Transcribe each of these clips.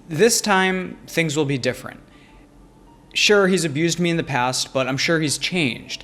This time, things will be different. Sure, he's abused me in the past, but I'm sure he's changed.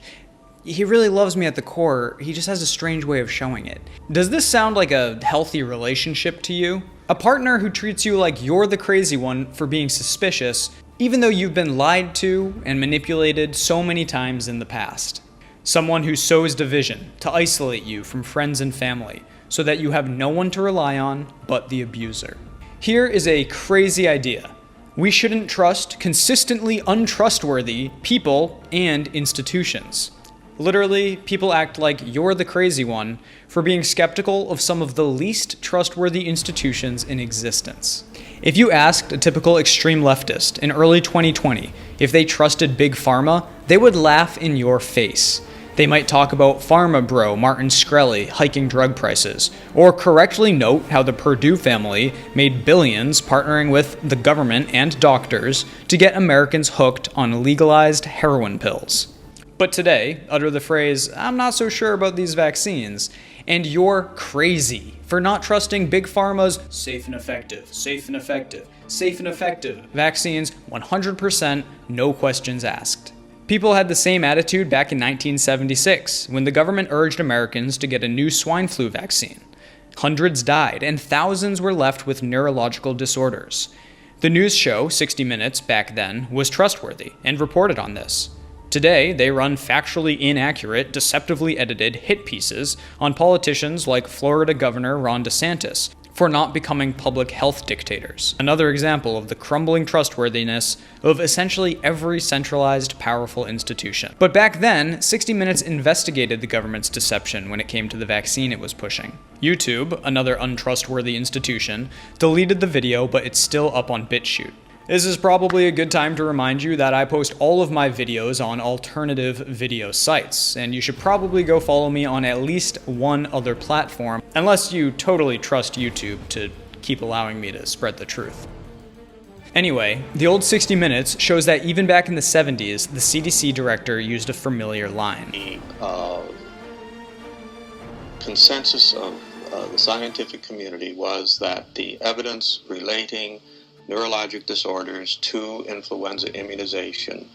He really loves me at the core, he just has a strange way of showing it. Does this sound like a healthy relationship to you? A partner who treats you like you're the crazy one for being suspicious, even though you've been lied to and manipulated so many times in the past. Someone who sows division to isolate you from friends and family, so that you have no one to rely on but the abuser. Here is a crazy idea. We shouldn't trust consistently untrustworthy people and institutions. Literally, people act like you're the crazy one for being skeptical of some of the least trustworthy institutions in existence. If you asked a typical extreme leftist in early 2020 if they trusted Big Pharma, they would laugh in your face. They might talk about pharma bro Martin Shkreli hiking drug prices, or correctly note how the Purdue family made billions partnering with the government and doctors to get Americans hooked on legalized heroin pills. But today, utter the phrase, "I'm not so sure about these vaccines," and you're crazy for not trusting Big Pharma's safe and effective vaccines 100%, no questions asked. People had the same attitude back in 1976 when the government urged Americans to get a new swine flu vaccine. Hundreds died and thousands were left with neurological disorders. The news show 60 Minutes back then was trustworthy and reported on this. Today, they run factually inaccurate, deceptively edited hit pieces on politicians like Florida Governor Ron DeSantis for not becoming public health dictators. Another example of the crumbling trustworthiness of essentially every centralized, powerful institution. But back then, 60 Minutes investigated the government's deception when it came to the vaccine it was pushing. YouTube, another untrustworthy institution, deleted the video, but it's still up on BitChute. This is probably a good time to remind you that I post all of my videos on alternative video sites, and you should probably go follow me on at least one other platform, unless you totally trust YouTube to keep allowing me to spread the truth. Anyway, the old 60 Minutes shows that even back in the 70s, the CDC director used a familiar line. The consensus of the scientific community was that the evidence relating neurologic disorders to influenza immunization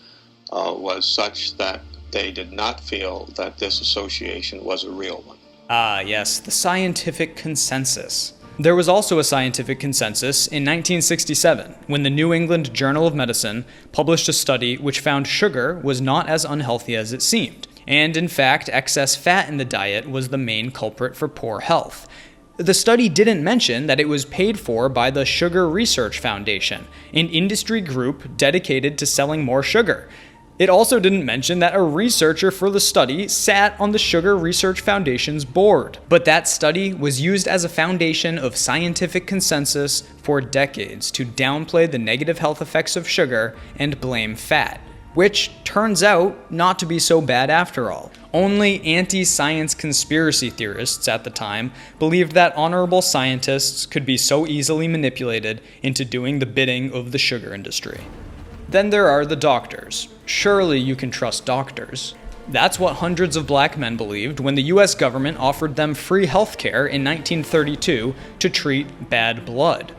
was such that they did not feel that this association was a real one. Ah, yes, the scientific consensus. There was also a scientific consensus in 1967 when the New England Journal of Medicine published a study which found sugar was not as unhealthy as it seemed. And in fact, excess fat in the diet was the main culprit for poor health. The study didn't mention that it was paid for by the Sugar Research Foundation, an industry group dedicated to selling more sugar. It also didn't mention that a researcher for the study sat on the Sugar Research Foundation's board. But that study was used as a foundation of scientific consensus for decades to downplay the negative health effects of sugar and blame fat, which turns out not to be so bad after all. Only anti-science conspiracy theorists at the time believed that honorable scientists could be so easily manipulated into doing the bidding of the sugar industry. Then there are the doctors. Surely you can trust doctors. That's what hundreds of black men believed when the US government offered them free healthcare in 1932 to treat bad blood.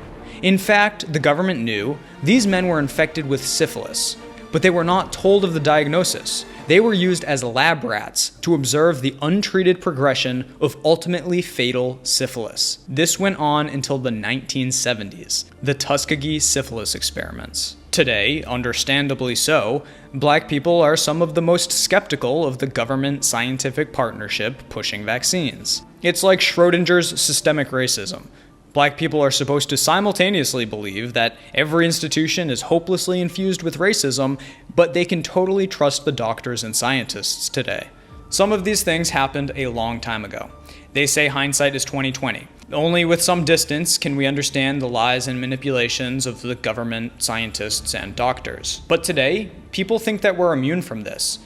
In fact, the government knew these men were infected with syphilis, but they were not told of the diagnosis. They were used as lab rats to observe the untreated progression of ultimately fatal syphilis. This went on until the 1970s, the Tuskegee Syphilous experiments. Today, understandably so, black people are some of the most skeptical of the government scientific partnership pushing vaccines. It's like Schrodinger's systemic racism. Black people are supposed to simultaneously believe that every institution is hopelessly infused with racism, but they can totally trust the doctors and scientists today. Some of these things happened a long time ago. They say hindsight is 20/20. Only with some distance can we understand the lies and manipulations of the government, scientists, and doctors. But today, people think that we're immune from this.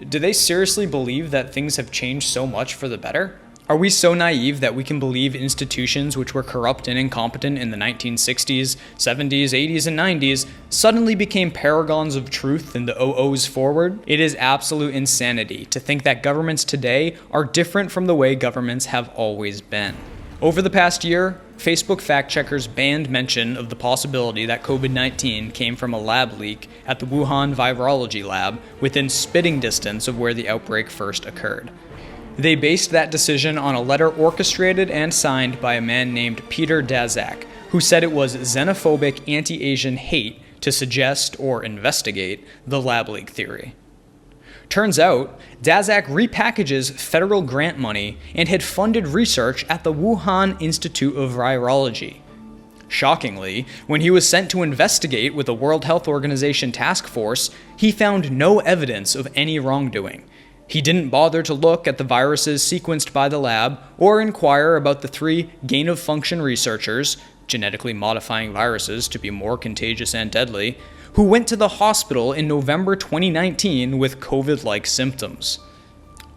Do they seriously believe that things have changed so much for the better? Are we so naive that we can believe institutions which were corrupt and incompetent in the 1960s, 70s, 80s, and 90s suddenly became paragons of truth in the 00s forward? It is absolute insanity to think that governments today are different from the way governments have always been. Over the past year, Facebook fact-checkers banned mention of the possibility that COVID-19 came from a lab leak at the Wuhan virology lab within spitting distance of where the outbreak first occurred. They based that decision on a letter orchestrated and signed by a man named Peter Daszak, who said it was xenophobic anti-Asian hate to suggest or investigate the lab leak theory. Turns out, Daszak repackages federal grant money and had funded research at the Wuhan Institute of Virology. Shockingly, when he was sent to investigate with a World Health Organization task force, he found no evidence of any wrongdoing. He didn't bother to look at the viruses sequenced by the lab or inquire about the 3 gain-of-function researchers, genetically modifying viruses to be more contagious and deadly, who went to the hospital in November 2019 with COVID-like symptoms.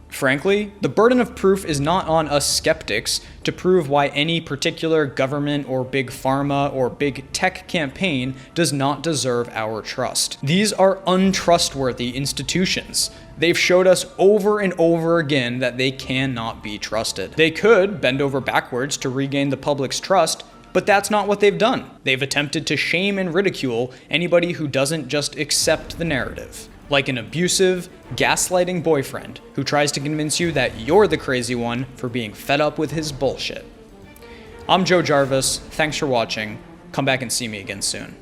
Frankly, the burden of proof is not on us skeptics to prove why any particular government or big pharma or big tech campaign does not deserve our trust. These are untrustworthy institutions. They've showed us over and over again that they cannot be trusted. They could bend over backwards to regain the public's trust, but that's not what they've done. They've attempted to shame and ridicule anybody who doesn't just accept the narrative. Like an abusive, gaslighting boyfriend who tries to convince you that you're the crazy one for being fed up with his bullshit. I'm Joe Jarvis, thanks for watching. Come back and see me again soon.